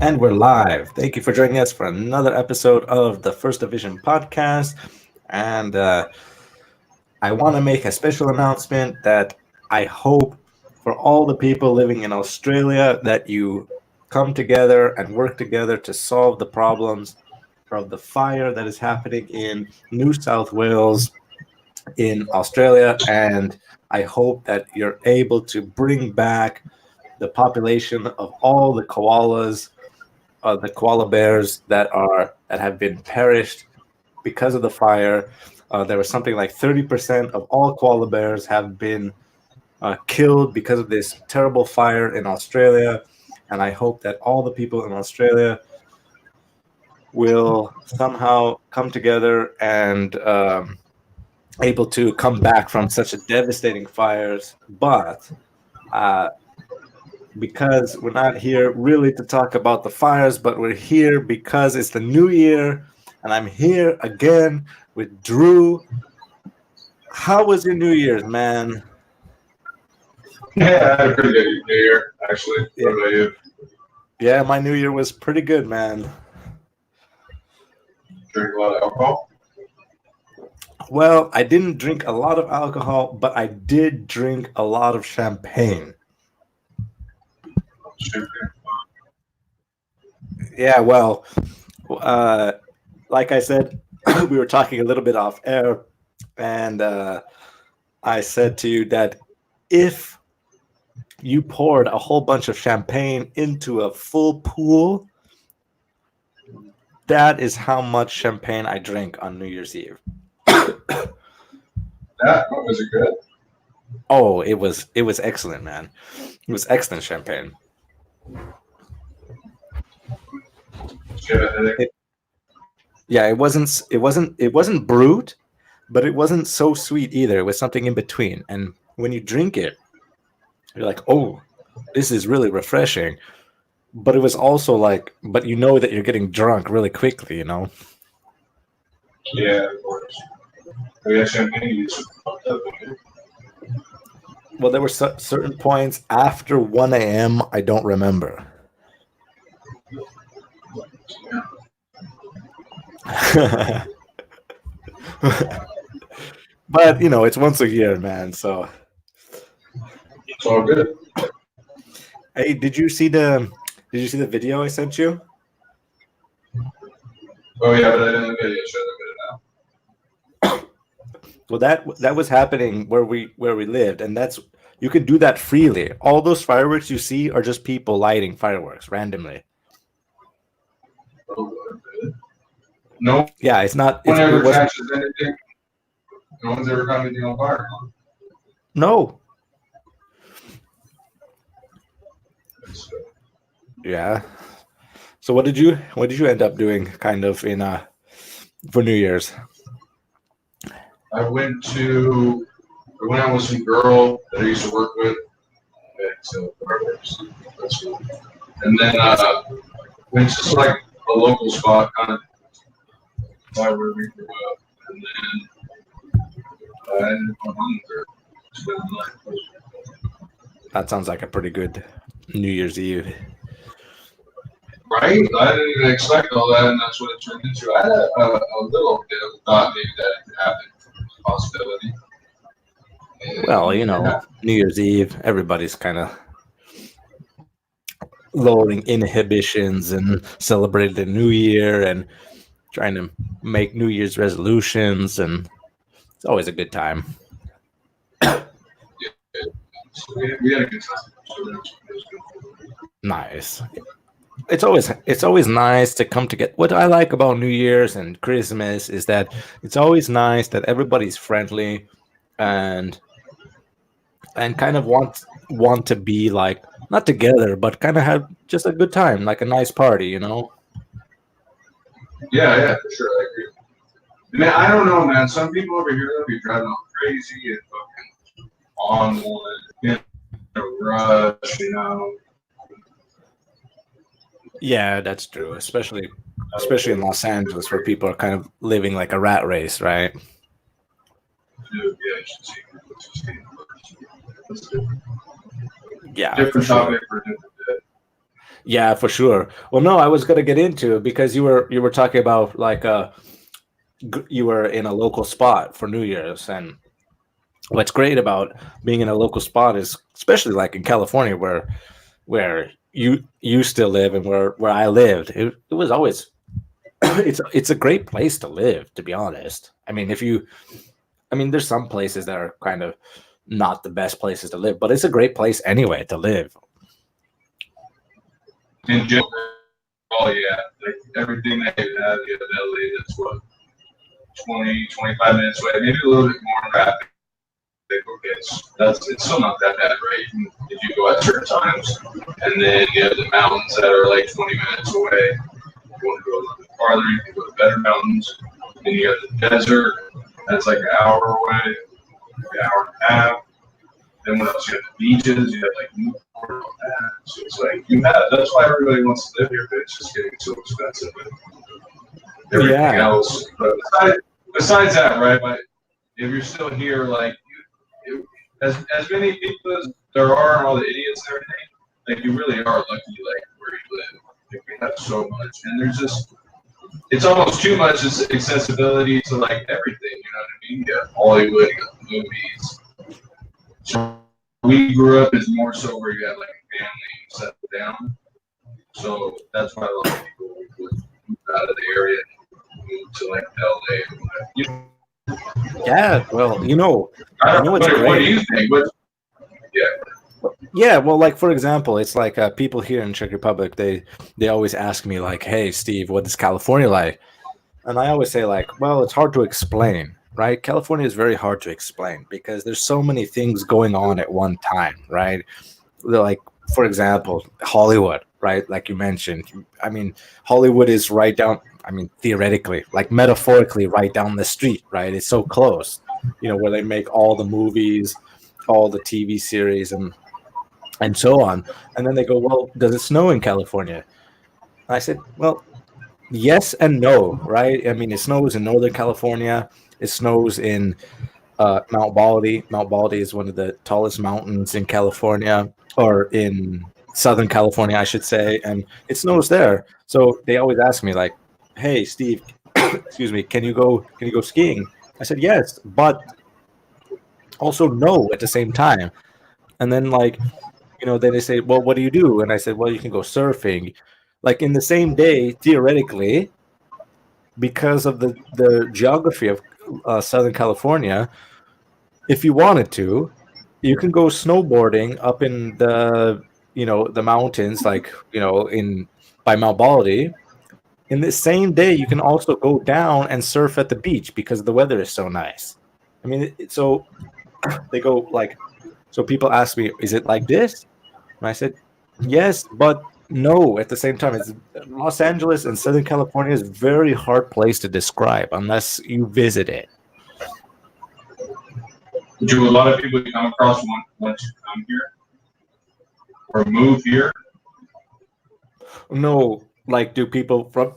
And we're live. Thank you for joining us for another episode of the First Division podcast. And I want to make a special announcement that I hope for all the people living in Australia that you come together and work together to solve the problems of the fire that is happening in New South Wales in Australia. And I hope that you're able to bring back the population of all the koala bears that have been perished because of the fire. There was something like 30% of all koala bears have been killed because of this terrible fire in Australia. And I hope that all the people in Australia will somehow come together and able to come back from such a devastating fires. But uh, because we're not here really to talk about the fires, but we're here because it's the new year, and I'm here again with Drew. How was your New Year's, man? Yeah, I had a pretty good New Year, actually. Yeah, What about you? yeah, my New Year was pretty good, man. Drink a lot of alcohol? Well, I didn't drink a lot of alcohol, but I did drink a lot of champagne. Champagne. Yeah, well, uh, like I said, we were talking a little bit off air, and I said to you that if you poured a whole bunch of champagne into a full pool, that is how much champagne I drank on New Year's Eve. That, what was it good? Oh, it was excellent, man. It was excellent champagne. Did you have a headache? It, yeah, it wasn't brute, but it wasn't so sweet either. It was something in between. And when you drink it, you're like, "Oh, this is really refreshing." But it was also like, but you know that you're getting drunk really quickly, you know? Yeah, of course. We had champagne, you just fucked up. Well, there were certain points after 1 a.m. I don't remember. But it's once a year, man. So, It's all good. hey, did you see the video I sent you? Oh, yeah, but I didn't get it. Should I look at it Well, that was happening where we lived, and that's you can do that freely. All those fireworks you see are just people lighting fireworks randomly. now? Oh, good. No Yeah, it's not. one It ever wasn't. catches anything. No one's ever caught anything on fire. Huh? No. It's, Yeah. So what did you end up doing, kind of in for New Year's? I went out with some girl that I used to work with. And fireworks. That's cool. And then went to like a local spot, kind of by where we grew up. And then I ended up going home with her. Spent the night. That sounds like a pretty good New Year's Eve. Right? I didn't even expect all that, and that's what it turned into. I had a little bit of a thought maybe that it could happen, possibility. Well, And it happened. New Year's Eve, everybody's kind of lowering inhibitions and celebrating the New Year and trying to make New Year's resolutions, and it's always a good time. Yeah. So we had a good time. So it was good. Nice. It's always nice to come together. What I like about New Year's and Christmas is that it's always nice that everybody's friendly and kind of want to be like not together, but kind of have just a good time, like a nice party. Yeah, yeah, for sure. I agree. Man, I don't know, man. Some people over here will be driving all crazy and fucking on one, in a rush, you know. Yeah, that's true. Especially in Los Angeles, where people are kind of living like a rat race, right? Dude, yeah, you should see. Let's see. Yeah, for Different sure. topic for a different day. Yeah, for sure. Well, no, I was gonna get into it because you were talking about like you were in a local spot for New Year's, and what's great about being in a local spot is, especially like in California, where you still live and where I lived, it was always it's a great place to live, to be honest. I mean, there's some places that are kind of not the best places to live, but it's a great place anyway to live. In general, oh yeah, like everything that you have, you have LA. That's what 20, 25 minutes away, maybe a little bit more traffic. Okay, it's still not that bad, right? If you go at certain times, and then you have the mountains that are like 20 minutes away. If you want to go a little bit farther, you can go to better mountains. Then you have the desert that's like an hour away, an hour and a half. Then what else? You have the beaches. You have like Newport and all that. So it's like you have. That's why everybody wants to live here, but it's just getting so expensive and everything Yeah, else. But besides that, right? But if you're still here, like as many people as there are, and all the idiots and everything, like you really are lucky, like where you live. Like, we have so much, and there's just it's almost too much accessibility to like everything. You know what I mean? You got Hollywood, you got movies. So we grew up as more so where you had like a family and settle down. So that's why a lot of people would move out of the area and move to like LA or whatever. yeah. Well, I you don't. know what's What do great? you think? Yeah. Yeah, well, like for example, it's like people here in Czech Republic, they always ask me like, "Hey, Steve, what is California like?" And I always say like, "Well, it's hard to explain, right? California is very hard to explain because there's so many things going on at one time, right? Like for example, Hollywood, right? Like you mentioned. I mean, Hollywood is right down. I mean, theoretically, like metaphorically, right down the street, right? It's so close. Where they make all the movies, all the TV series, and so on. And then they go, well, does it snow in California? I said, well, yes and no, right? I mean, it snows in Northern California. It snows in Mount Baldy. Mount Baldy is one of the tallest mountains in California, or in Southern California, I should say, and it snows there. So they always ask me, like, "Hey, Steve, excuse me, can you go skiing?" I said yes, but also no at the same time. And then then they say, well, what do you do? And I said, well, you can go surfing. Like in the same day, theoretically, because of the geography of Southern California, if you wanted to, you can go snowboarding up in the mountains, like in by Mount Baldy. In the same day, you can also go down and surf at the beach because the weather is so nice. I mean, so they go like, so people ask me, is it like this? And I said, yes, but no. At the same time, it's Los Angeles and Southern California is a very hard place to describe unless you visit it. Do a lot of people you come across want to come here or move here? No, like, do people from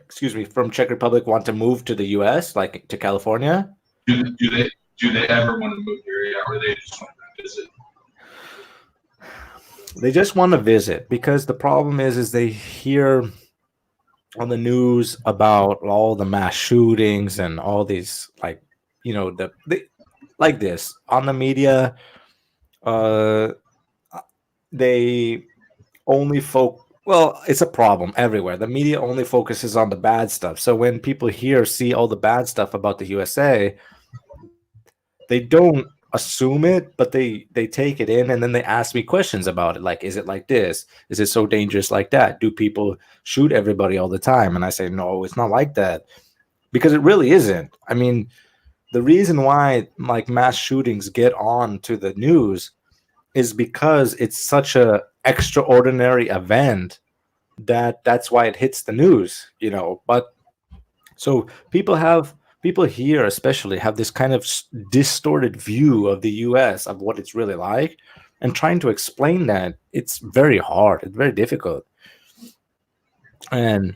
excuse me, from Czech Republic want to move to the U.S., like to California? Do they ever want to move here? Yeah, or they just want to visit? They just want to visit because the problem is they hear on the news about all the mass shootings and all these, like, like this on the media. Uh, they only well, it's a problem everywhere. The media only focuses on the bad stuff. So when people here see all the bad stuff about the USA, they don't assume it, but they take it in, and then they ask me questions about it, like, is it like this? Is it so dangerous like that? Do people shoot everybody all the time? And I say, no, it's not like that, because it really isn't. I mean, the reason why like mass shootings get on to the news is because it's such a extraordinary event that's why it hits the news. But so people here especially have this kind of distorted view of the US, of what it's really like, and trying to explain that, it's very hard, it's very difficult. And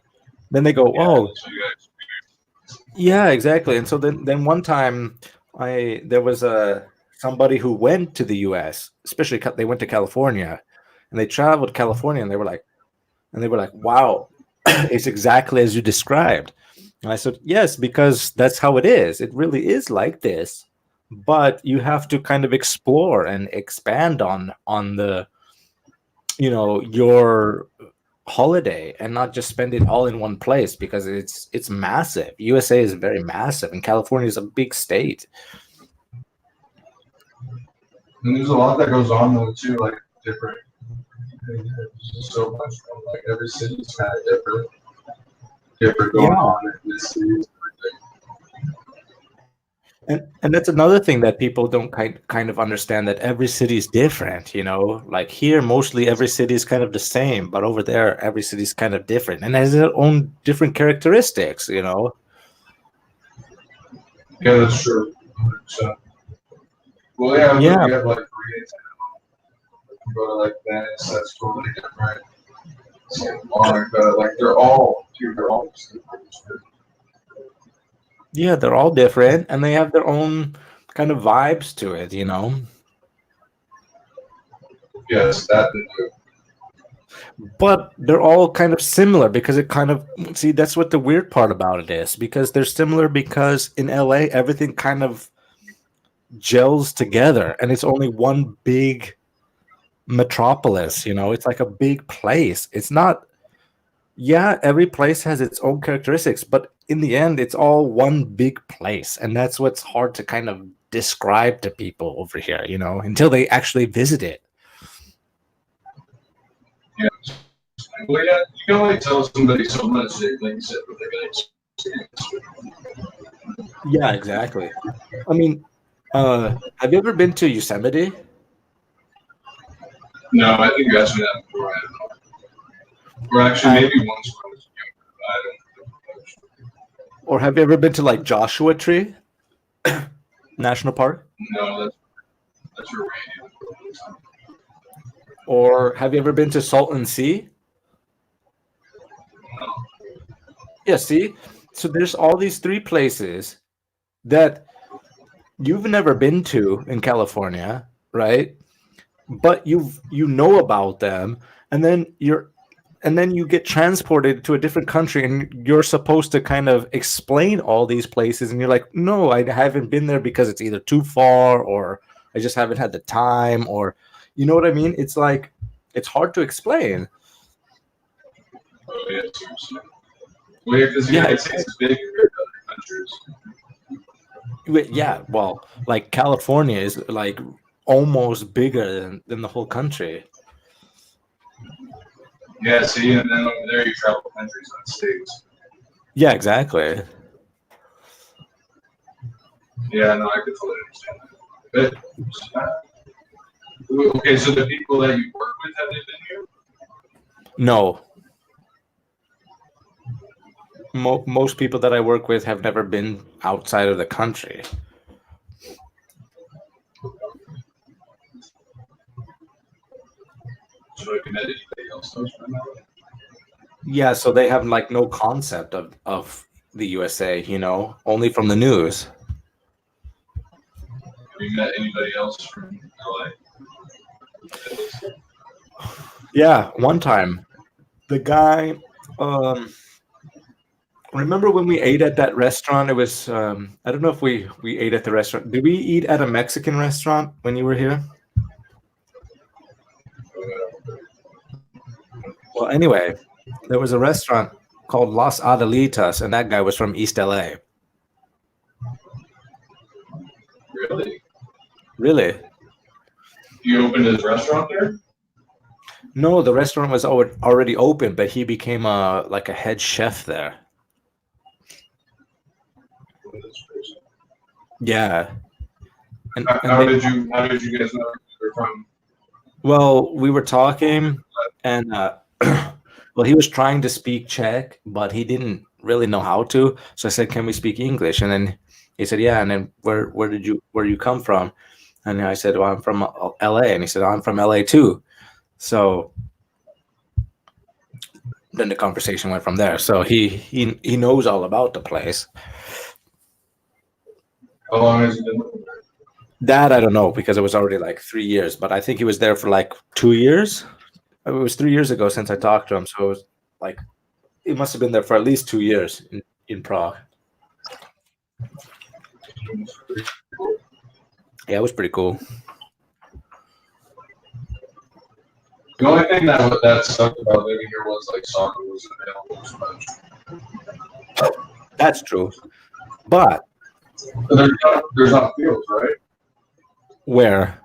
then they go, Yeah, oh, that's what you guys. yeah, exactly. And so then one time, I there was a somebody who went to the US, especially they went to California, and they traveled California, and they were like, "Wow, it's exactly as you described." And I said, "Yes, because that's how it is. It really is like this, but you have to kind of explore and expand on the your holiday and not just spend it all in one place because it's massive. USA is very massive, and California is a big state. And there's a lot that goes on though too, like different. There's so much. Like every city's kind of different going Yeah. on in this city. And that's another thing that people don't kind of understand, that every city is different, like here mostly every city is kind of the same, but over there every city is kind of different and has their own different characteristics. Yeah, that's true. 100%. Well, yeah, look, Yeah, you have like Korea. You go to like Venice, that's totally different. St. Monica, like they're all just different. yeah, they're all different and they have their own kind of vibes to it. Yes, that they do. But they're all kind of similar because it kind of see, that's what the weird part about it is, because they're similar because in LA everything kind of gels together and it's only one big metropolis. It's like a big place. It's not, yeah, every place has its own characteristics, but in the end it's all one big place, and that's what's hard to kind of describe to people over here, until they actually visit it. Yeah. Well, yeah, you can only tell somebody so much, like you said, what they're going to experience. Yeah, exactly. I mean, have you ever been to Yosemite? No, I think you asked me that before. I don't know. Or actually, And maybe once when I was younger. I don't or have you ever been to like Joshua Tree National Park? know. No, that's your radio. Or have you ever been to Salton Sea? No. Yeah, see? So there's all these three places that you've never been to in California, right? But you know about them, and then you get transported to a different country and you're supposed to kind of explain all these places, and you're like, "No, I haven't been there because it's either too far or I just haven't had the time," or you know what I mean? It's like it's hard to explain. Oh, yeah, seriously. Well, yeah, because the Yeah, United States is big compared to other countries. yeah, well, like California is like almost bigger than the whole country. Yeah, see, and then over there you travel countries, not states. Yeah, exactly. Yeah, no, I could totally understand that. But, okay, so the people that you work with, have they been here? No, most people that I work with have never been outside of the country. So have you met anybody else knows from that? Yeah, so they have like no concept of the USA, only from the news. Have you met anybody else from LA? Yeah, one time the guy, um, remember when we ate at that restaurant? It was I don't know if we ate at the restaurant. Did we eat at a Mexican restaurant when you were here? Well, anyway, there was a restaurant called Los Adelitas, and that guy was from East LA. Really? Really? You opened his restaurant there? No, the restaurant was already open, but he became like a head chef there. Oh, that's crazy. Yeah, and How, and how they did you how did you guys know they're from? well, we were talking, and well, he was trying to speak Czech, but he didn't really know how to. So I said, "Can we speak English?" And then he said, "Yeah." And then where you come from? And I said, "Well, I'm from LA." And he said, "I'm from LA too." So then the conversation went from there. So he knows all about the place. How long has he been living That I don't know because it was already like 3 years, but I think he was there for like 2 years. It was 3 years ago since I talked to him, so it was like it must have been there for at least 2 years in Prague. Yeah, it was pretty cool. The only thing that sucked about living here was like soccer wasn't available as much. That's true. But But there's not fields, right? where?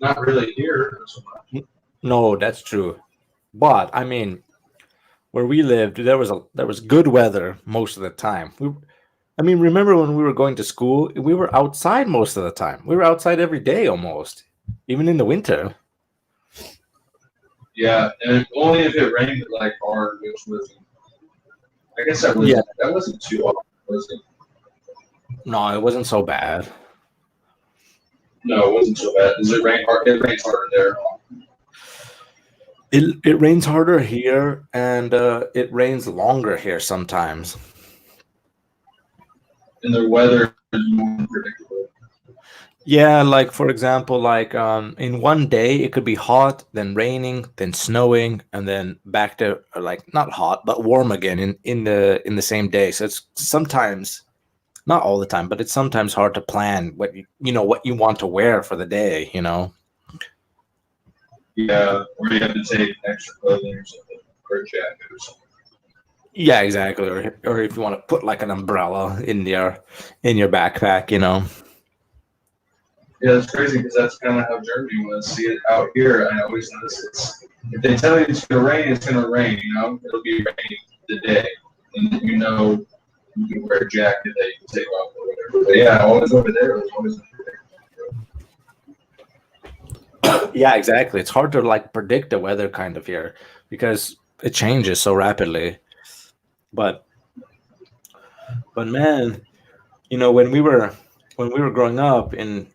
Not really here so much. No, that's true. But I mean, where we lived, there was good weather most of the time. I mean, remember when we were going to school? We were outside most of the time. We were outside every day almost, even in the winter. Yeah, and only if it rained like hard, which was I guess Yeah. that wasn't too often, was it? No, it wasn't so bad. No, it wasn't so bad. Does it rain hard? It rains harder there. It rains harder here, and it rains longer here sometimes. And the weather is more unpredictable. Yeah, like for example, like in one day it could be hot, then raining, then snowing, and then back to like not hot but warm again in the same day. So it's sometimes not all the time, but it's sometimes hard to plan what you want to wear for the day. Yeah, or you have to take extra clothing or something, or a jacket or something. Yeah, exactly. Or if you want to put like an umbrella in your backpack. Yeah, it's crazy because that's kind of how Germany was. See it out here, I always notice if they tell you it's gonna rain, it's gonna rain. It'll be raining the day, and then you can wear a jacket that you can take off or whatever. But yeah, always over there, it was always. Yeah, exactly. It's hard to like predict the weather kind of here because it changes so rapidly. But man, when we were growing up in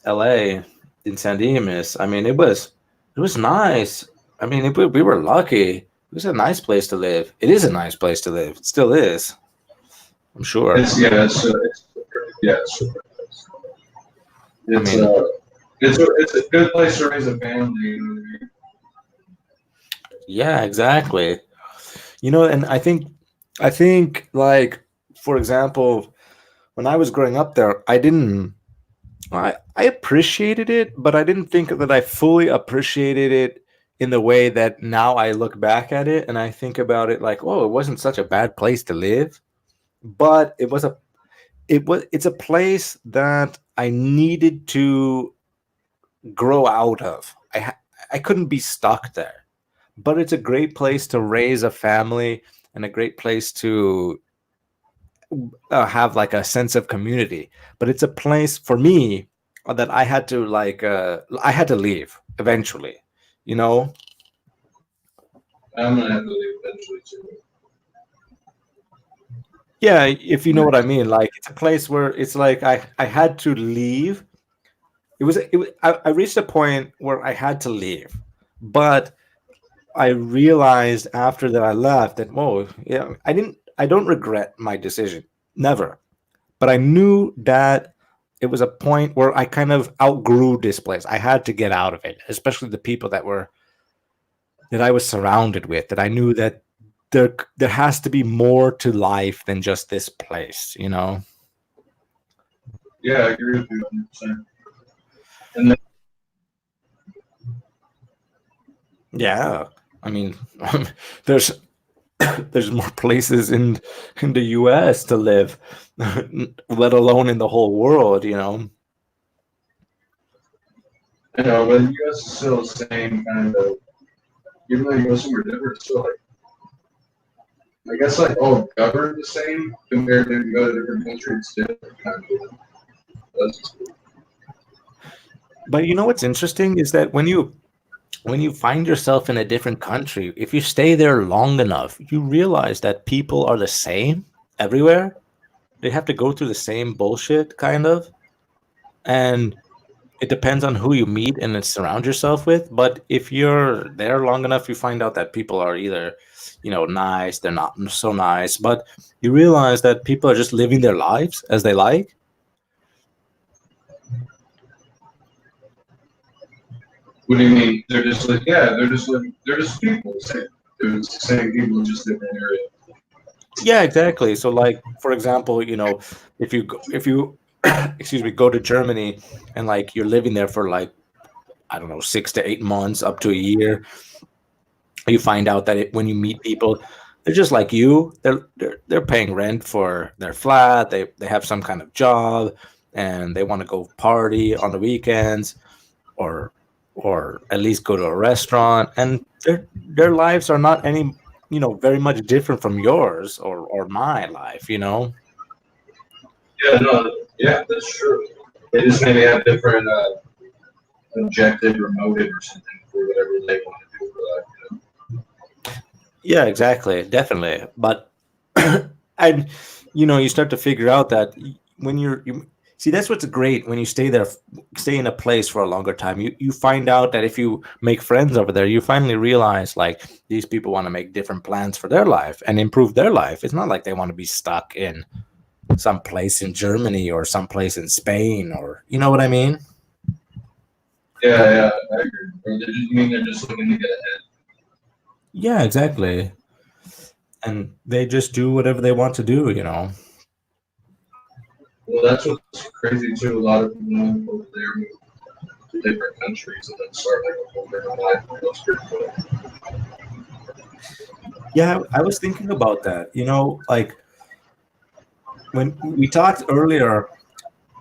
LA in San Dimas, I mean it was nice. I mean we were lucky. It was a nice place to live. It is a nice place to live. It still is. I'm sure. Yeah, it's I it's mean, uh it's a good place to raise a family. You know what I mean? yeah, exactly. And I think like for example, when I was growing up there, I appreciated it, but I didn't think that I fully appreciated it in the way that now I look back at it and I think about it like, oh, it wasn't such a bad place to live, but it's a place that I needed to grow out of. I couldn't be stuck there, but it's a great place to raise a family and a great place to have like a sense of community. But it's a place for me that I had to leave eventually. You know? I'm gonna have to leave eventually too. Yeah, if you know what I mean. Like it's a place where it's like I had to leave. I reached a point where I had to leave, but I realized after that I left that yeah, I don't regret my decision. Never. But I knew that it was a point where I kind of outgrew this place. I had to get out of it, especially the people that I was surrounded with. That I knew that there has to be more to life than just this place. Yeah, I agree with you 100%. And then, Yeah, I mean, there's there's more places in the U.S. to live, let alone in the whole world. but the U.S. is still the same kind of. Even though you go somewhere different, it's still like I guess like all governed the same compared to you go to different countries. It's different kind of. That's But you know what's interesting is that when you find yourself in a different country, if you stay there long enough, you realize that people are the same everywhere. They have to go through the same bullshit, kind of. And it depends on who you meet and surround yourself with. But if you're there long enough, you find out that people are either, nice, they're not so nice. But you realize that people are just living their lives as they like. What do you mean? They're just like, yeah, they're just people. They're the same people, just different area. Yeah, exactly. So, like for example, if you excuse me, go to Germany and like you're living there for like I don't know 6 to 8 months, up to a year, you find out that when you meet people, they're just like you. They're paying rent for their flat. They have some kind of job, and they want to go party on the weekends, or or at least go to a restaurant. And their lives are not any very much different from yours or my life. Yeah, no, yeah, that's true. They just maybe have different objective or motive or something for whatever they want to do for that. Yeah, exactly, definitely. But and you start to figure out that when you see, that's what's great when you stay in a place for a longer time. You find out that if you make friends over there, you finally realize like these people want to make different plans for their life and improve their life. It's not like they want to be stuck in some place in Germany or some place in Spain, or you know what I mean? Yeah, yeah, I agree. Or they're just looking to get ahead. Yeah, exactly. And they just do whatever they want to do. Well, that's what's crazy too. A lot of people move over there, move to different countries, and then start like a whole different life. That's pretty cool. Yeah, I was thinking about that. Like when we talked earlier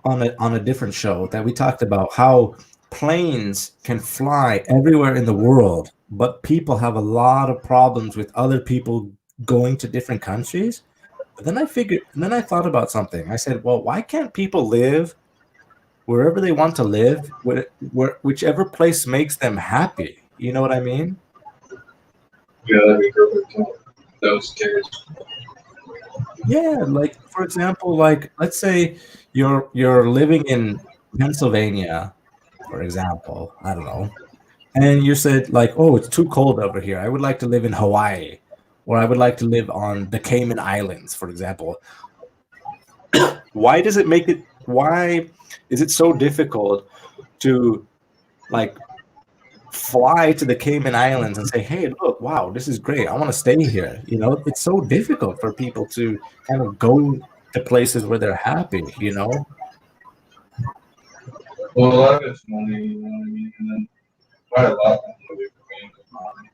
on a different show, that we talked about how planes can fly everywhere in the world, but people have a lot of problems with other people going to different countries. But then I thought about something. I said, well, why can't people live wherever they want to live, whichever place makes them happy? You know what I mean? Yeah, that'd be perfect. That was curious. Yeah, like for example, like let's say you're living in Pennsylvania, for example. I don't know. And you said like, "Oh, it's too cold over here. I would like to live in Hawaii, or I would like to live on the Cayman Islands, for example." Why is it so difficult to like fly to the Cayman Islands and say, "Hey, look, wow, this is great. I want to stay here." It's so difficult for people to kind of go to places where they're happy. Well, a lot of it's money, you know what I mean? And then quite a lot of people live for being money.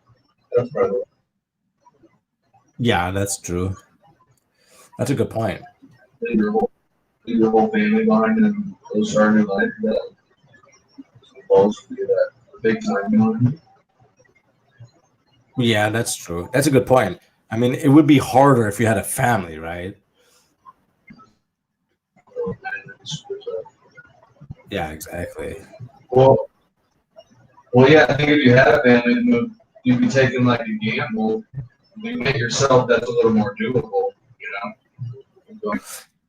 That's probably Yeah, that's true. That's a good point. leave your whole family behind and go start a new life. That balls to do that big time, you know what I mean? Yeah, that's true. That's a good point. I mean, it would be harder if you had a family, right? So, and Yeah, exactly. well, well, yeah, I think if you had a family, you'd be taking like a gamble. You make yourself that's a little more doable, you know? Like,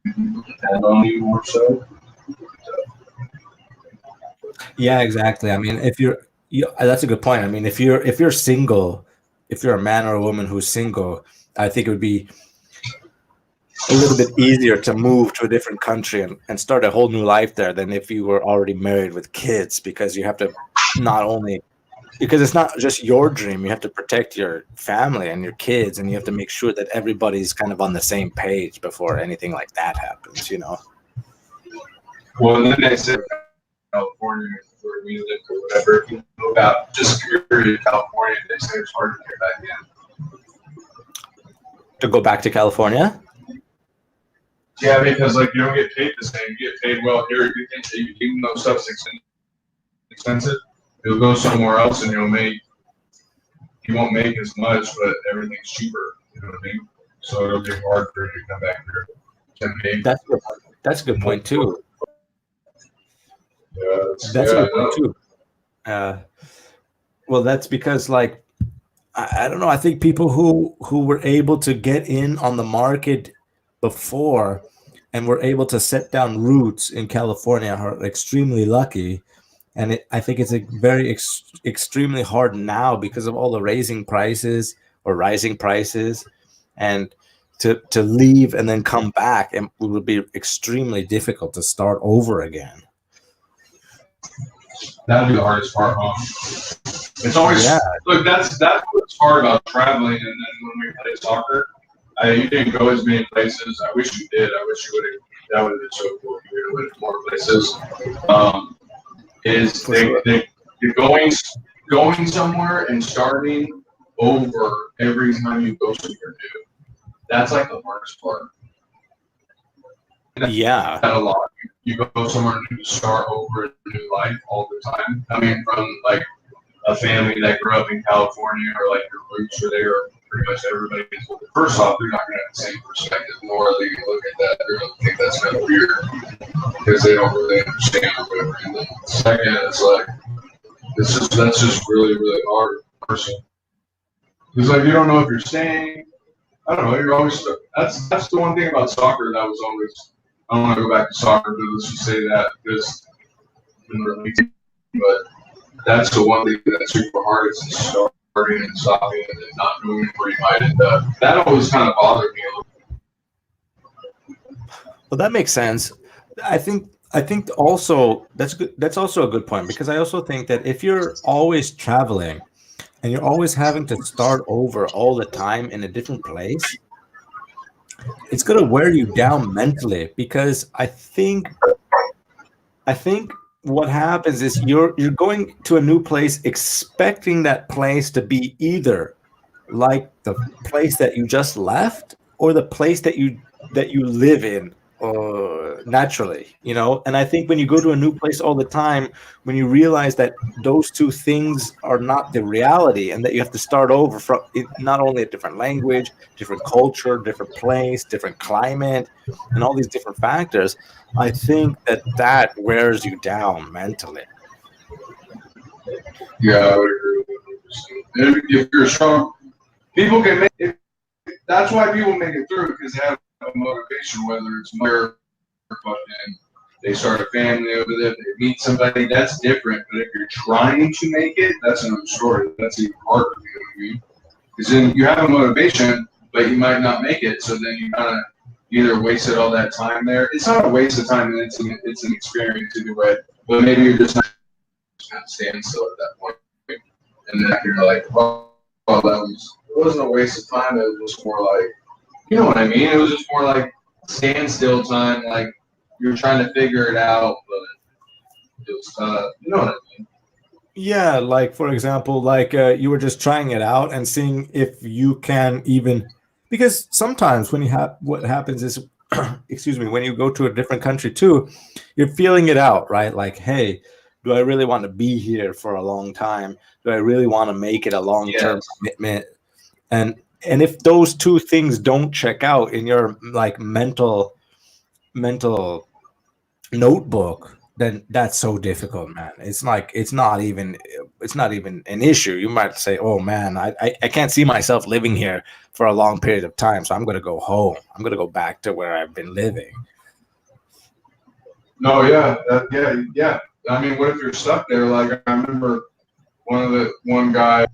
depend on you more so. Yeah, exactly. I mean, that's a good point. I mean, if you're single, if you're a man or a woman who's single, I think it would be a little bit easier to move to a different country and start a whole new life there than if you were already married with kids, because you have to not only because it's not just your dream, you have to protect your family and your kids, and you have to make sure that everybody's kind of on the same page before anything like that happens. Well, and then they said California, where we live or whatever, if you know about just security in California, they say it's hard to get back in. To go back to California. Yeah, because like you don't get paid the same. You get paid well here. You think that even though stuff's expensive, you'll go somewhere else and you won't make as much, but everything's cheaper. You know what I mean? So it'll be hard for you to come back here and make. That's a good point too. That's a Yeah, good I point know. too. Uh, well, that's because like I don't know. I think people who were able to get in on the market before and were able to set down roots in California are extremely lucky. And I think it's a very extremely hard now because of all the rising prices, and to leave and then come back, and it would be extremely difficult to start over again. That'd be the hardest part, huh? It's always Yeah. look. That's what's hard about traveling. And then when we play soccer, you didn't go as many places. I wish you did. I wish you would have. That would have been so cool. If you would have went more places. Is For sure. you're going somewhere and starting over every time you go somewhere new. That's like the hardest part. Yeah. That a lot. You go somewhere new to start over a new life all the time. I mean, from like a family that grew up in California or like your roots are there, pretty much everybody is. First off, they're not going to have the same perspective, nor are they going to look at that. They're going to think that's kind of weird because they don't really understand or whatever. And then second, it's like, that's just really, really hard person. Because like you don't know if you're staying. I don't know. You're always stuck. That's the one thing about soccer that was always. I don't want to go back to soccer, but let's just say that because, but that's the one thing that's super hard is starting and stopping and then not knowing where you might end up. That always kind of bothered me a little. Well, that makes sense. I think also that's good. That's also a good point because I also think that if you're always traveling and you're always having to start over all the time in a different place, it's going to wear you down mentally because I think what happens is you're going to a new place expecting that place to be either like the place that you just left or the place that you live in naturally, and I think when you go to a new place all the time, when you realize that those two things are not the reality and that you have to start over from not only a different language, different culture, different place, different climate, and all these different factors, I think that wears you down mentally. Yeah, I would agree with 100%. If you're strong, people can make it. That's why people make it through because they have a motivation, whether it's money and they start a family over there, they meet somebody, that's different. But if you're trying to make it, that's another story. That's even harder, you know what I mean? Because then you have a motivation, but you might not make it. So then you kind of either wasted all that time there. It's not a waste of time, and it's an experience either way. But maybe you're just not kind of standstill at that point. And then you're like, well, it wasn't a waste of time. It was just more like, you know what I mean? It was just more like standstill time, like you're trying to figure it out, but it was you know what I mean? Yeah, like for example, like you were just trying it out and seeing if you can even, because sometimes when you have what happens is, excuse me, when you go to a different country too, you're feeling it out, right? Like, hey, do I really want to be here for a long time? Do I really want to make it a long-term Yes. commitment? And if those two things don't check out in your like mental notebook, then that's so difficult, man. It's like it's not even an issue. You might say, oh man, I can't see myself living here for a long period of time, so I'm gonna go home. I'm gonna go back to where I've been living. No, yeah, yeah. I mean, what if you're stuck there? Like I remember one guy,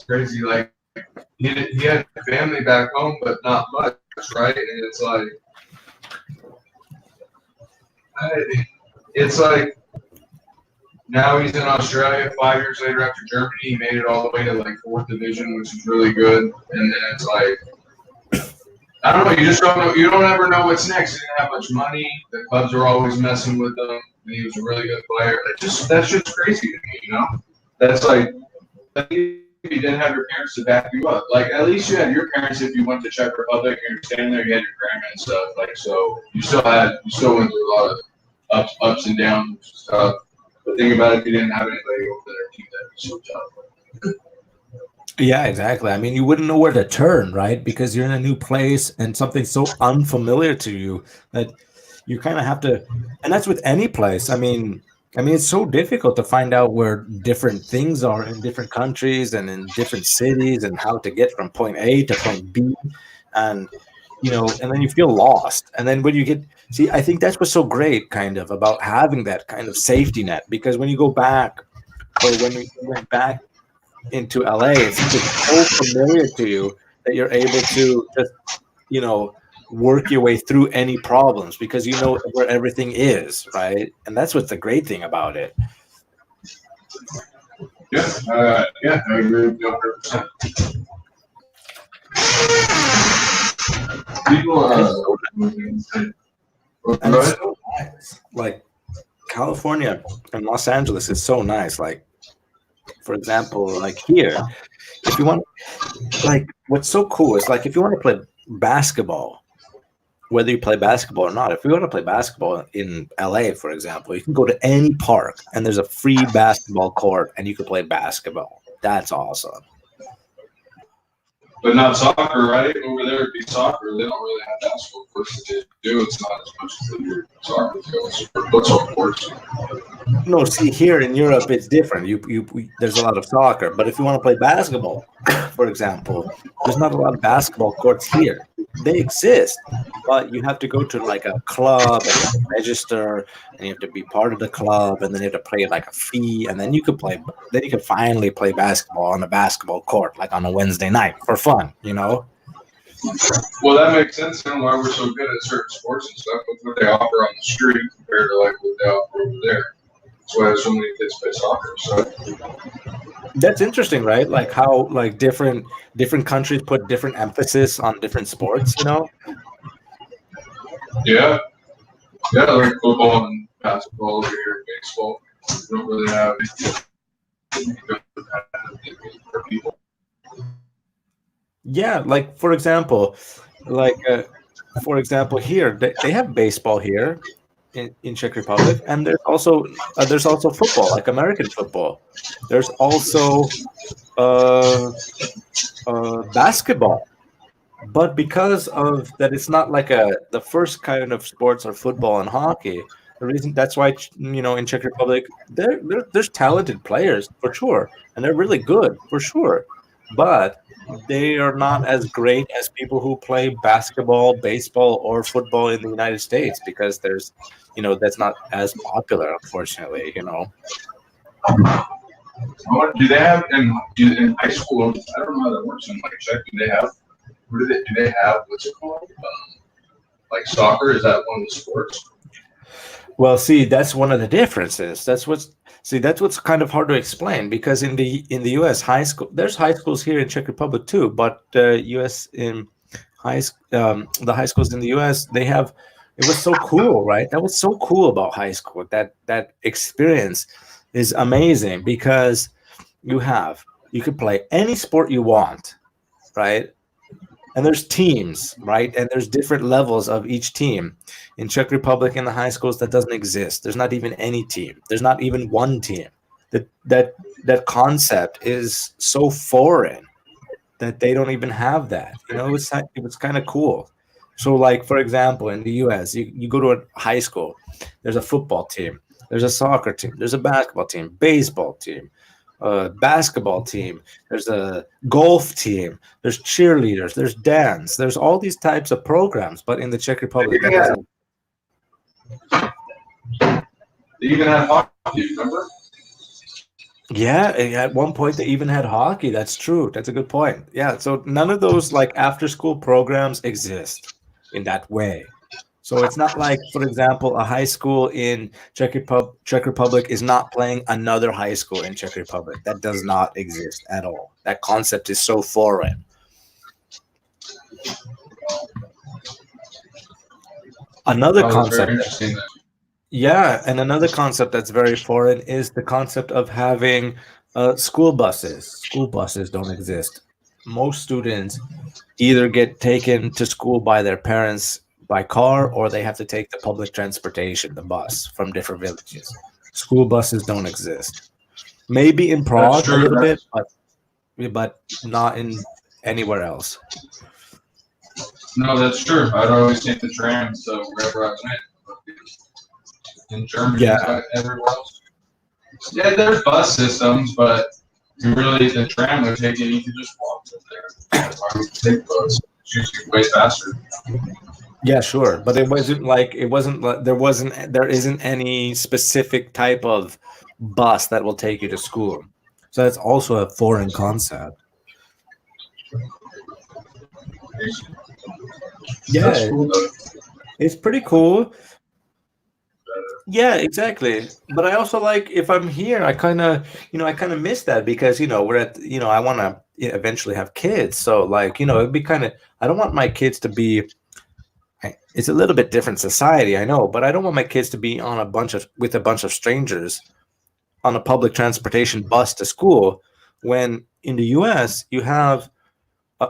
crazy. Like he had family back home, but not much, right? And it's like now he's in Australia. 5 years later, after Germany, he made it all the way to like fourth division, which is really good. And then it's like I don't know. You just don't know. You don't ever know what's next. He didn't have much money. The clubs were always messing with him. And he was a really good player. That's just crazy to me. You know, that's like you didn't have your parents to back you up. Like at least you had your parents if you went to Czech Republic and you're standing there. You had your grandma and stuff. Like so, you still went through a lot of ups and downs and stuff. But think about it, if you didn't have anybody over there, keep that be so tough. Yeah, exactly. I mean, you wouldn't know where to turn, right? Because you're in a new place and something so unfamiliar to you that you kind of have to, and that's with any place. I mean, it's so difficult to find out where different things are in different countries and in different cities and how to get from point A to point B, and and then you feel lost. And then when you get, see, I think that's what's so great, kind of, about having that kind of safety net. Because when you go back, or when we went back into LA, it's something so familiar to you that you're able to just, you know, work your way through any problems because you know where everything is, right? And that's what's the great thing about it. Yeah, yeah, I agree with you 100%. People, And it's so, go and it's ahead. so nice. Like California and Los Angeles is so nice. Like, for example, like here, if you want, like, what's so cool is like if you want to play basketball, whether you play basketball or not, if you want to play basketball in LA, for example, you can go to any park and there's a free basketball court and you can play basketball. That's awesome. But not soccer, right? Over there, it'd be soccer. They don't really have basketball courts that they do. It's not as much as they do soccer fields. Football courts. No, see, here in Europe, it's different. There's a lot of soccer, but if you want to play basketball, for example, there's not a lot of basketball courts here. They exist, but you have to go to like a club and you have to register, and you have to be part of the club, and then you have to pay like a fee, and then you could play. Then you can finally play basketball on a basketball court, like on a Wednesday night for fun, you know. Well, that makes sense then why we're so good at certain sports and stuff with what they offer on the street compared to like what they offer over there. That's why so many kids play soccer. So That's interesting, right? Like how like different countries put different emphasis on different sports, you know? yeah, yeah, like football and basketball over here, baseball. We don't really have for people. Yeah, like like for example, here they have baseball here in Czech Republic, and there's also football, like American football. There's also uh, basketball, but because of that, it's not like the first kind of sports are football and hockey. The reason that's why in Czech Republic there's talented players for sure, and they're really good for sure, but they are not as great as people who play basketball, baseball, or football in the United States because that's not as popular, unfortunately. What do they have in high school? I don't know how that works in like Czech. Do they have? Do they have what's it called? Like soccer? Is that one of the sports? Well, see, that's one of the differences. That's what's kind of hard to explain because in the U.S. there's high schools here in Czech Republic too, but U.S. in the high schools in the U.S. it was so cool, right? That was so cool about high school. That experience is amazing because you could play any sport you want, right? And there's teams, right? And there's different levels of each team. In Czech Republic, in the high schools, that doesn't exist. There's not even any team. There's not even one team. That concept is so foreign that they don't even have that. It was kind of cool. So, like for example, in the U.S., you go to a high school. There's a football team. There's a soccer team. There's a basketball team. Baseball team. Basketball team, there's a golf team, there's cheerleaders, there's dance, there's all these types of programs. But in the Czech Republic, that Yeah. doesn't. They even have hockey. Remember? Yeah, at one point they even had hockey. That's true. That's a good point. Yeah, so none of those like after school programs exist in that way. So it's not like, for example, a high school in Czech Republic is not playing another high school in Czech Republic. That does not exist at all. That concept is so foreign. Another Oh, that's very concept, interesting. yeah, and another concept that's very foreign is the concept of having school buses. School buses don't exist. Most students either get taken to school by their parents by car or they have to take the public transportation, the bus from different villages. School buses don't exist. Maybe in That's Prague a true. little bit, but not in anywhere else. No, that's true. I'd always take the tram, so wherever I went. In Germany, Yeah, everywhere else. Yeah, there's bus systems, but really the tram would take it. You could just walk to there. That's why we take bus. It's usually way faster. yeah, sure. But there isn't any specific type of bus that will take you to school. So that's also a foreign concept. Yeah, That's cool though. it's pretty cool. Yeah, exactly. But I also like if I'm here, I kind of miss that because, we're at, I want to eventually have kids. So like, it'd be kind of, I don't want my kids to be, it's a little bit different society, I know, but I don't want my kids to be on with a bunch of strangers on a public transportation bus to school when in the US you have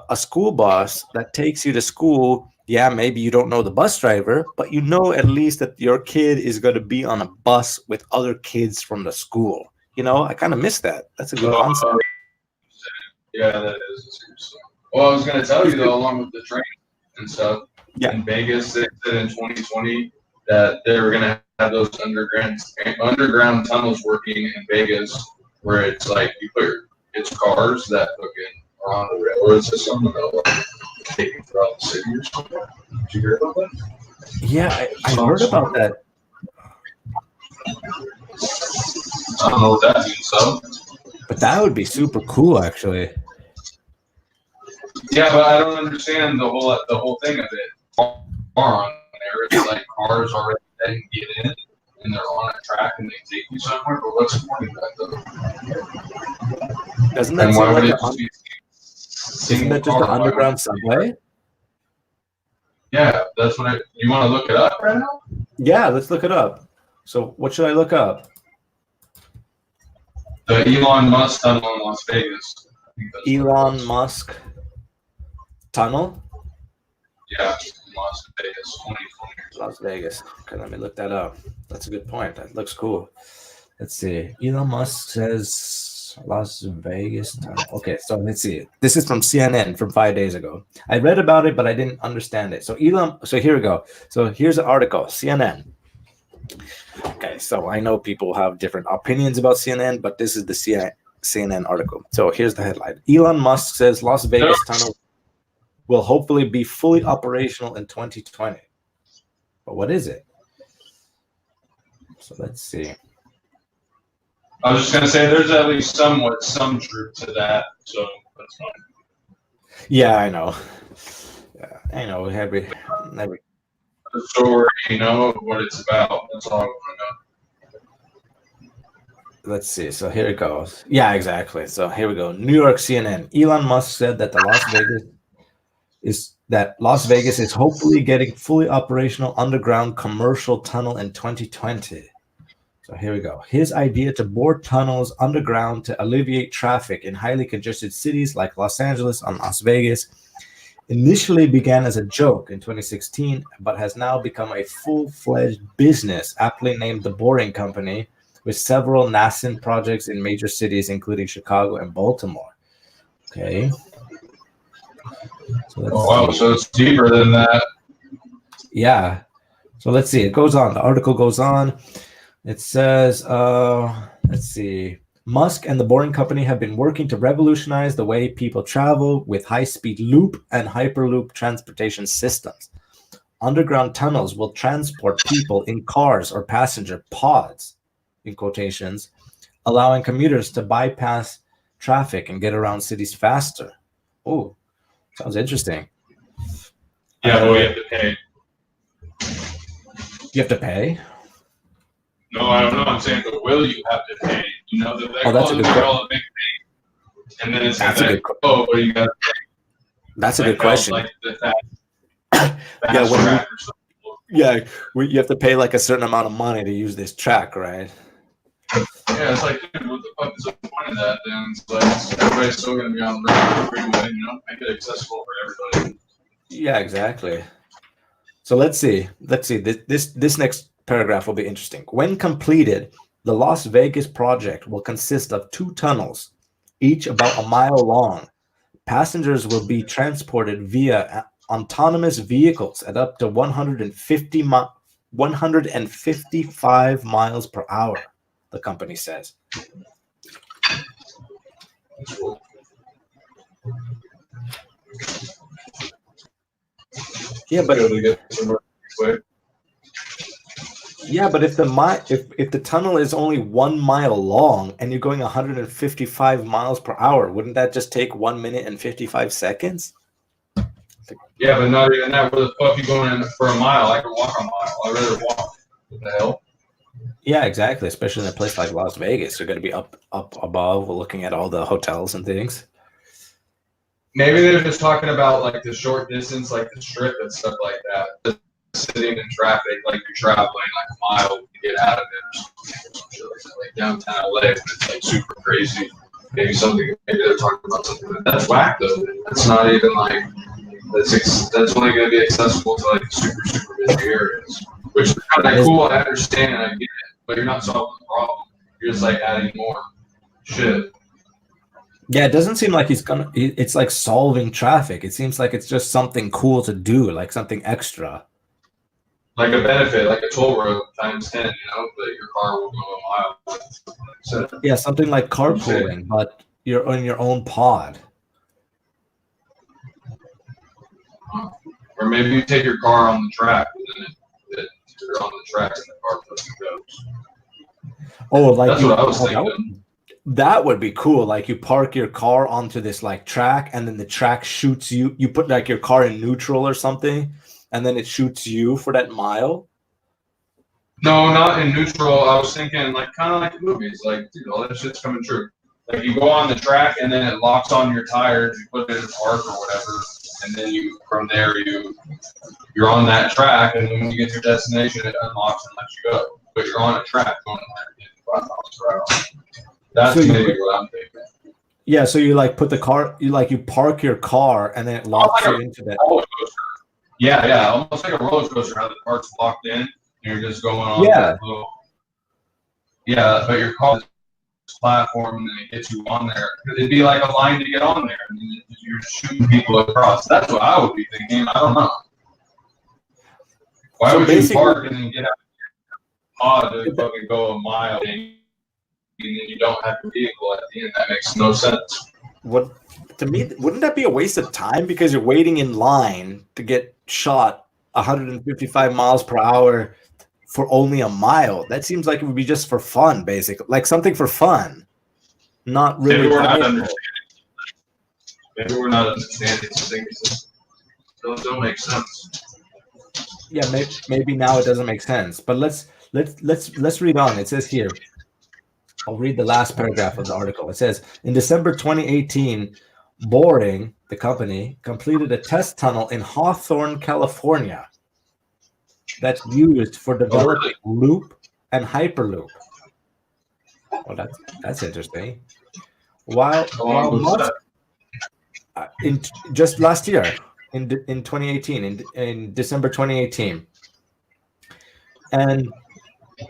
a school bus that takes you to school. Yeah, maybe you don't know the bus driver, but you know at least that your kid is going to be on a bus with other kids from the school. I kind of miss that. That's a good Uh, concept. yeah, that is seriously. Well, I was gonna tell you though, along with the train and stuff Yeah. in Vegas, they said in 2020 that they were gonna have those underground tunnels working in Vegas, where it's like it's cars that fucking are on the railroad system and they'll like take you throughout the city or something. Did you hear about that? Yeah, I heard about that. I don't know what that means, so. But that would be super cool, actually. Yeah, but I don't understand the whole thing of it. Car on there, it's like cars already that can get in, and they're on a track and they take you somewhere. But what's the point of that though? Doesn't that And seem why would like it just be isn't single that just the car? Why would underground subway? Yeah, that's what you want to look it up right now? Yeah, let's look it up. So what should I look up? The Elon Musk tunnel in Las Vegas. I think that's what it Elon was. Musk tunnel? Yeah, in Las Vegas, 2020. Las Vegas. Okay, let me look that up. That's a good point. That looks cool. Let's see. Elon Musk says Las Vegas tunnel. Okay, so let's see. This is from CNN from 5 days ago. I read about it, but I didn't understand it. So here we go. So here's an article, CNN. Okay, so I know people have different opinions about CNN, but this is the CNN article. So here's the headline. Elon Musk says Las Vegas tunnel will hopefully be fully operational in 2020. But what is it? So let's see. I was just gonna say there's at least some truth to that, so that's fine. Yeah, I know. Yeah, I know. Every The story, what it's about. That's all I want to know. Let's see. So here it goes. Yeah, exactly. So here we go. New York CNN. Elon Musk said that Las Vegas is hopefully getting fully operational underground commercial tunnel in 2020. So here we go. His idea to bore tunnels underground to alleviate traffic in highly congested cities like Los Angeles and Las Vegas initially began as a joke in 2016, but has now become a full-fledged business, aptly named the Boring Company, with several nascent projects in major cities, including Chicago and Baltimore. Okay. So it's deeper than that. Yeah. So let's see. It goes on. The article goes on. It says, let's see. Musk and the Boring Company have been working to revolutionize the way people travel with high-speed loop and hyperloop transportation systems. Underground tunnels will transport people in cars or passenger pods, in quotations, allowing commuters to bypass traffic and get around cities faster. Oh, sounds interesting. Yeah, but we have to pay. You have to pay? No, I don't know. I'm saying, but will you have to pay? That's a good question. A big thing. And then it's That's a good question. what do you got to pay? That's a good question. Like the You have to pay like a certain amount of money to use this track, right? Yeah, it's like, dude, what the fuck is the point of that then? It's like, everybody's still going to be on the freeway, make it accessible for everybody. Yeah, exactly. So let's see. This next paragraph will be interesting. When completed, the Las Vegas project will consist of 2 tunnels, each about a mile long. Passengers will be transported via autonomous vehicles at up to 155 miles per hour, the company says. Yeah, but if the tunnel is only 1 mile long and you're going 155 miles per hour, wouldn't that just take 1 minute and 55 seconds? Yeah, but not even that. Where the fuck you going in for a mile? I can walk a mile. I'd rather walk. What the hell? Yeah, exactly. Especially in a place like Las Vegas, you're going to be up above, looking at all the hotels and things. Maybe they're just talking about like the short distance, like the strip and stuff like that. Just sitting in traffic, like you're traveling like a mile to get out of it, or something like downtown LA. But it's like super crazy. Maybe something. Maybe they're talking about something that's whack though. That's not even like that's only going to be accessible to like super busy areas, which is kind of cool. I understand and I get it, but you're not solving the problem. You're just like adding more shit. Yeah, it doesn't seem like it's like solving traffic. It seems like it's just something cool to do, like something extra. Like a benefit, like a toll road times 10, that your car will go a mile. So, Yeah, something like carpooling, but you're on your own pod. or maybe you take your car on the track, and then you're on the track and the car doesn't go. Oh, like that's what I was thinking. That would be cool. Like you park your car onto this like track, and then the track shoots you. You put like your car in neutral or something, and then it shoots you for that mile. No, not in neutral. I was thinking like kind of like movies, like dude, all that shit's coming true. Like you go on the track and then it locks on your tires. You put it in park or whatever, and then from there you're on that track, and then when you get to your destination, it unlocks and lets you go. But you're on a track going 155 miles per hour. That's maybe what I'm thinking. Yeah, so you like put the car, you park your car, and then it locks you into that. Yeah, almost like a roller coaster. How the car's locked in, and you're just going on. Yeah. But your car platform, and then it gets you on there. It'd be like a line to get on there, and you're shooting people across. That's what I would be thinking. I don't know. Why would you park and then get out of your pod to fucking go a mile? And then you don't have your vehicle at the end. That makes no sense. To me, wouldn't that be a waste of time because you're waiting in line to get shot 155 miles per hour for only a mile? That seems like it would be just for fun, basically, like something for fun, not really. Maybe we're not understanding things that don't make sense. Yeah, maybe now it doesn't make sense, but let's read on. It says here. I'll read the last paragraph of the article. It says, in December 2018, Boring, the company, completed a test tunnel in Hawthorne, California that's used for developing loop and hyperloop. Well, that's interesting. While Musk, just last year, in 2018, in December 2018, and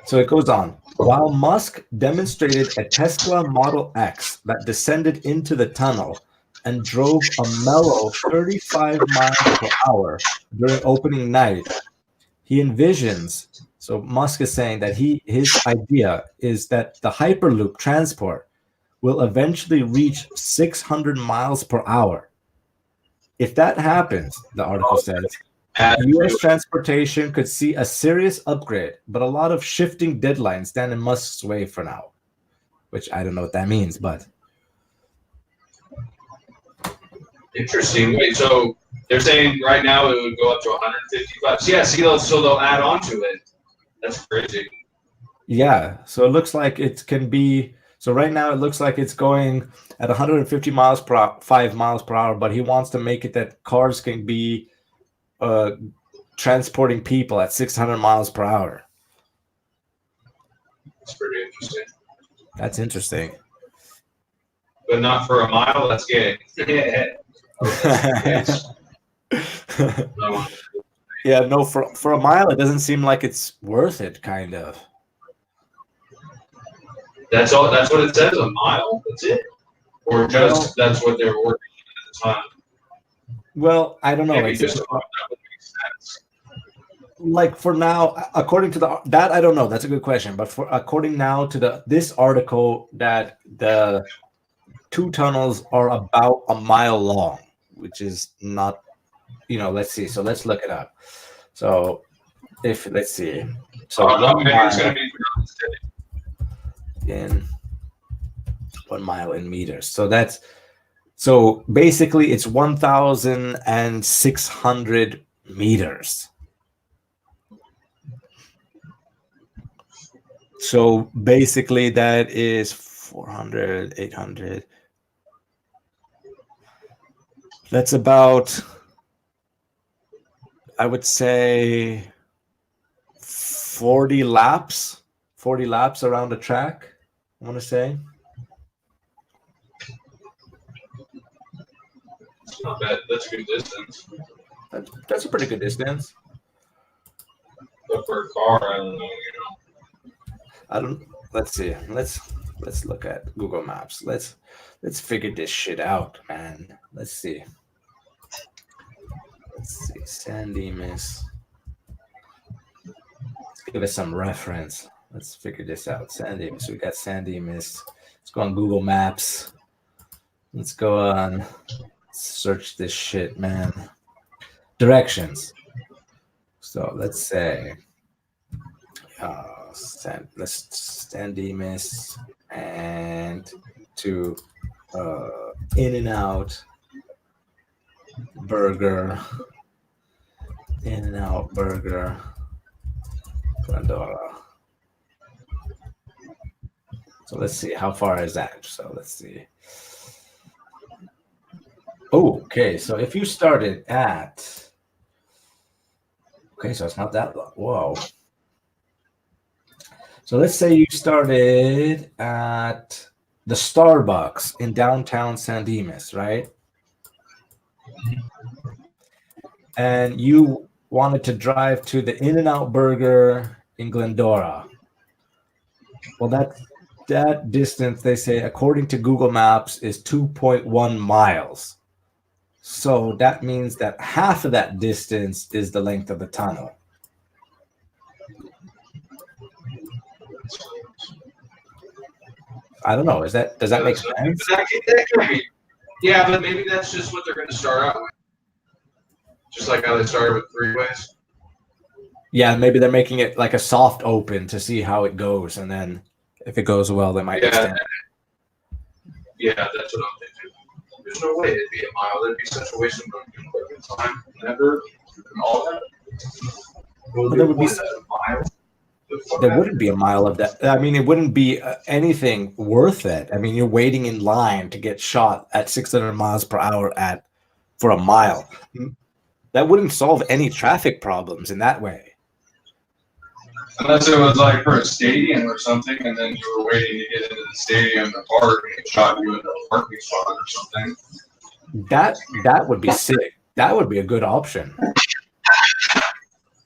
so it goes on. While Musk demonstrated a Tesla Model X that descended into the tunnel and drove a mellow 35 miles per hour during opening night, he envisions, so Musk is saying that his idea is that the Hyperloop transport will eventually reach 600 miles per hour. If that happens, the article says, U.S. transportation could see a serious upgrade, but a lot of shifting deadlines stand in Musk's way for now, which I don't know what that means, but. Interesting. Wait, so they're saying right now it would go up to 155. Yeah, so they'll add on to it. That's crazy. Yeah, so it looks like it can be. So right now it looks like it's going at 150 miles per hour, 5 miles per hour, but he wants to make it that cars can be transporting people at 600 miles per hour. That's pretty interesting. That's interesting. But not for a mile, that's gay. Yeah, no, for a mile, it doesn't seem like it's worth it, kind of. That's all. That's what it says, a mile? That's it? Or just that's what they're working at the time? Well, I don't know. Like for now, according to that, I don't know. That's a good question. But according now to this article, that the two tunnels are about a mile long, which is not, let's see. So let's look it up. So let's see. So 1 mile it's going to be in 1 mile in meters. So So basically, it's 1,600 meters. So basically, that is 400, 800. That's about, I would say, 40 laps. 40 laps around the track, I want to say. Not bad. That's a good distance. That's a pretty good distance. But for a car, I don't know. I don't. Let's see. Let's look at Google Maps. Let's figure this shit out, man. Let's see. Let's see. San Dimas. Let's give us some reference. Let's figure this out. San Dimas. We got San Dimas. Let's go on Google Maps. Let's go on. Search this shit, man. Directions. So let's say. Let's San Dimas and to In-N-Out Burger. In-N-Out Burger. Glendora. So let's see, how far is that? So let's see. Oh, okay. So if you started at, okay, so it's not that long. Whoa. So let's say you started at the Starbucks in downtown San Dimas, right? And you wanted to drive to the In-N-Out Burger in Glendora. Well, that distance, they say, according to Google Maps, is 2.1 miles. So that means that half of that distance is the length of the tunnel. I don't know. Does that make sense? That could be. Yeah, but maybe that's just what they're going to start out with. Just like how they started with freeways. Yeah, maybe they're making it like a soft open to see how it goes, and then if it goes well, they might extend. Yeah, that's what I'm thinking. There's no way it'd be a mile. It'd be such a waste of time, never, and all that. Well, there would be a mile. There wouldn't be a mile of that. I mean, it wouldn't be anything worth it. I mean, you're waiting in line to get shot at 600 miles per hour for a mile. That wouldn't solve any traffic problems in that way. Unless it was like for a stadium or something, and then you were waiting to get into the stadium, the park, and it shot you into a parking spot or something. That would be sick. That would be a good option.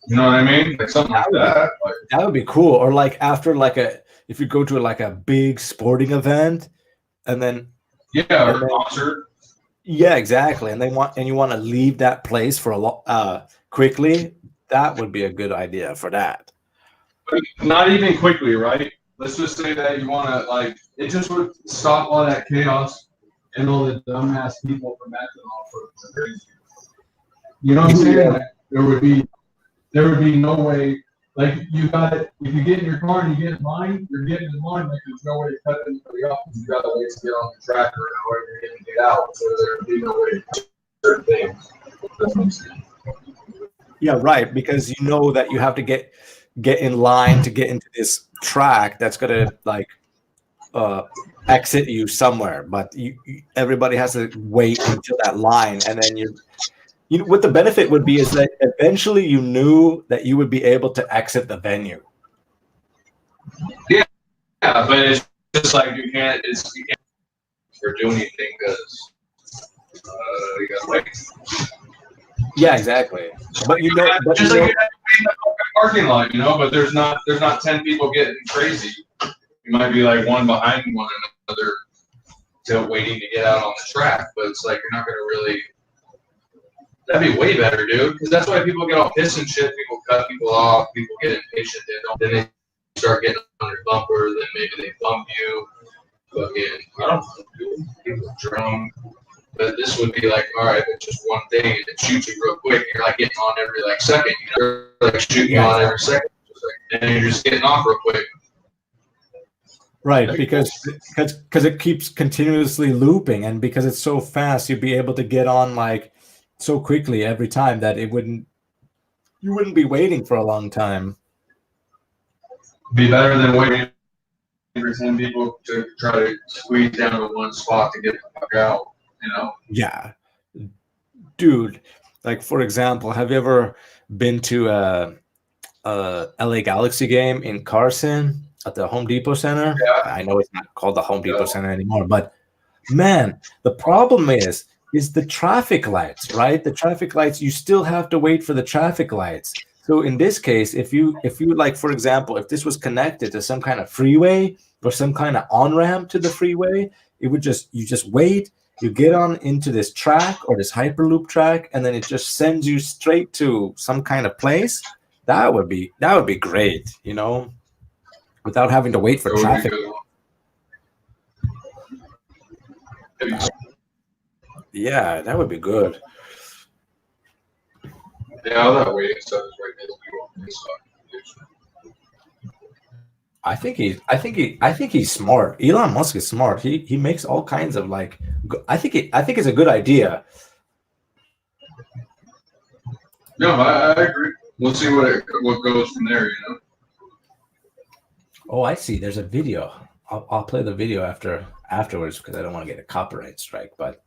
You know what I mean? Like something like that. That would be cool. Or like after if you go to like a big sporting event, and then or a concert. Yeah, exactly. And you want to leave that place for quickly. That would be a good idea for that. But not even quickly, right? Let's just say that you want to it just would stop all that chaos and all the dumbass people from acting off of crazy. You know what I'm saying? Like, there would be no way. Like you got it. If you get in your car and you get in line, you're getting in line. Like there's no way to cut anybody off. You got to wait to get on the track or however you're going to get out. So there would be no way to do certain things. That's what I'm saying. Yeah, right. Because you know that you have to get in line to get into this track that's going to exit you somewhere. But everybody has to wait until that line, and then what the benefit would be is that eventually you knew that you would be able to exit the venue. Yeah, but it's just like you can't do anything because you got to wait. Yeah, exactly. But you have to be in the parking lot, but there's not 10 people getting crazy. You might be like one behind one another, still waiting to get out on the track. But it's like you're not going to really. That'd be way better, dude. Because that's why people get all pissed and shit. People cut people off. People get impatient. Then they start getting on your bumper. Then maybe they bump you. Fucking, I don't know, dude. People drunk. But this would be like, all right, it's just one thing, and it shoots you real quick. You're like getting on every second. You're like shooting on every second, and you're just getting off real quick. Right, Like, because it keeps continuously looping, and because it's so fast, you'd be able to get on like so quickly every time that it wouldn't you wouldn't be waiting for a long time. be better than waiting for 10 people to try to squeeze down to one spot to get the fuck out, you know? Yeah, dude. Like for example, have you ever been to a LA Galaxy game in Carson at the Home Depot Center? Yeah, I know it's not called the Home Depot yeah. Center anymore, but man, the problem is the traffic lights, right? The traffic lights, you still have to wait for the traffic lights. So in this case, if you like, for example, if this was connected to some kind of freeway or some kind of on-ramp to the freeway, it would just you just wait, you get on into this track or this hyperloop track, and then it just sends you straight to some kind of place. That would be great, without having to wait for That would be traffic. good. That- yeah, that would be good. Yeah, all that waiting stuff is right next to people. I think he's smart. Elon Musk is smart. He makes all kinds of like. I think it's a good idea. No, I agree. We'll see what goes from there, you know? Oh, I see. There's a video. I'll play the video afterwards because I don't want to get a copyright strike. But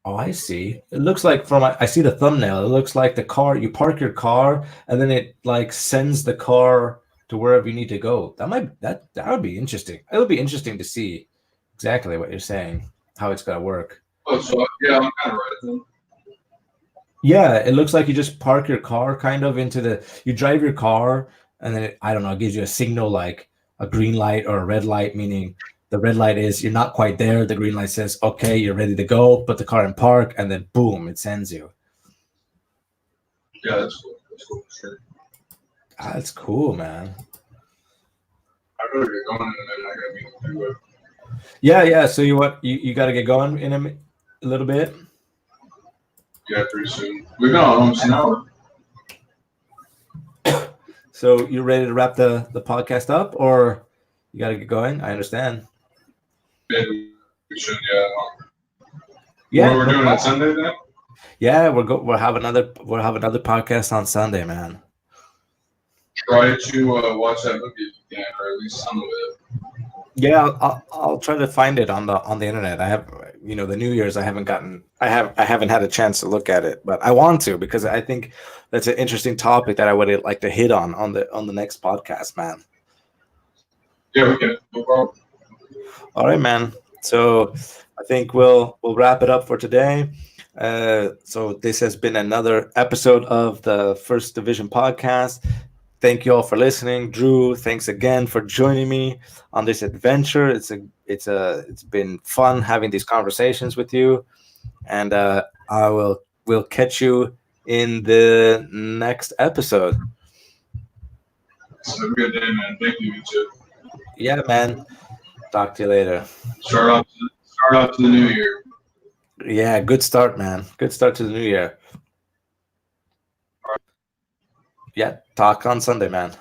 oh, I see. It looks like I see the thumbnail. It looks like the car. You park your car and then it like sends the car to wherever you need to go. That would be interesting. It would be interesting to see exactly what you're saying, how it's gonna work. Oh, so yeah, I'm kind of right then. Yeah, it looks like you just park your car kind of you drive your car and then I don't know, it gives you a signal like a green light or a red light, meaning the red light is you're not quite there. The green light says, okay, you're ready to go, put the car in park, and then boom, it sends you. Yeah, that's cool. That's cool for sure. That's cool, man. I better get going in a minute. I gotta be on the freeway. Yeah. So you got to get going in a little bit. Yeah, pretty soon. We've been on almost an hour. So you ready to wrap the podcast up, or you got to get going? I understand. Maybe we should, yeah. Yeah, What we're no doing problem. on Sunday then? Yeah, we'll have another podcast on Sunday, man. Try to watch that movie if you can, or at least some of it. Yeah, I'll try to find it on the internet. I have, the New Year's. I haven't had a chance to look at it, but I want to because I think that's an interesting topic that I would like to hit on the next podcast, man. Yeah, we can. No problem. All right, man. So I think we'll wrap it up for today. So this has been another episode of the First Division podcast. Thank you all for listening. Drew, thanks again for joining me on this adventure. It's been fun having these conversations with you, and we'll catch you in the next episode. So have a good day, man. Thank you, too. Yeah, man. Talk to you later. Start off to the new year. Yeah, good start, man. Good start to the new year. Yeah, talk on Sunday, man.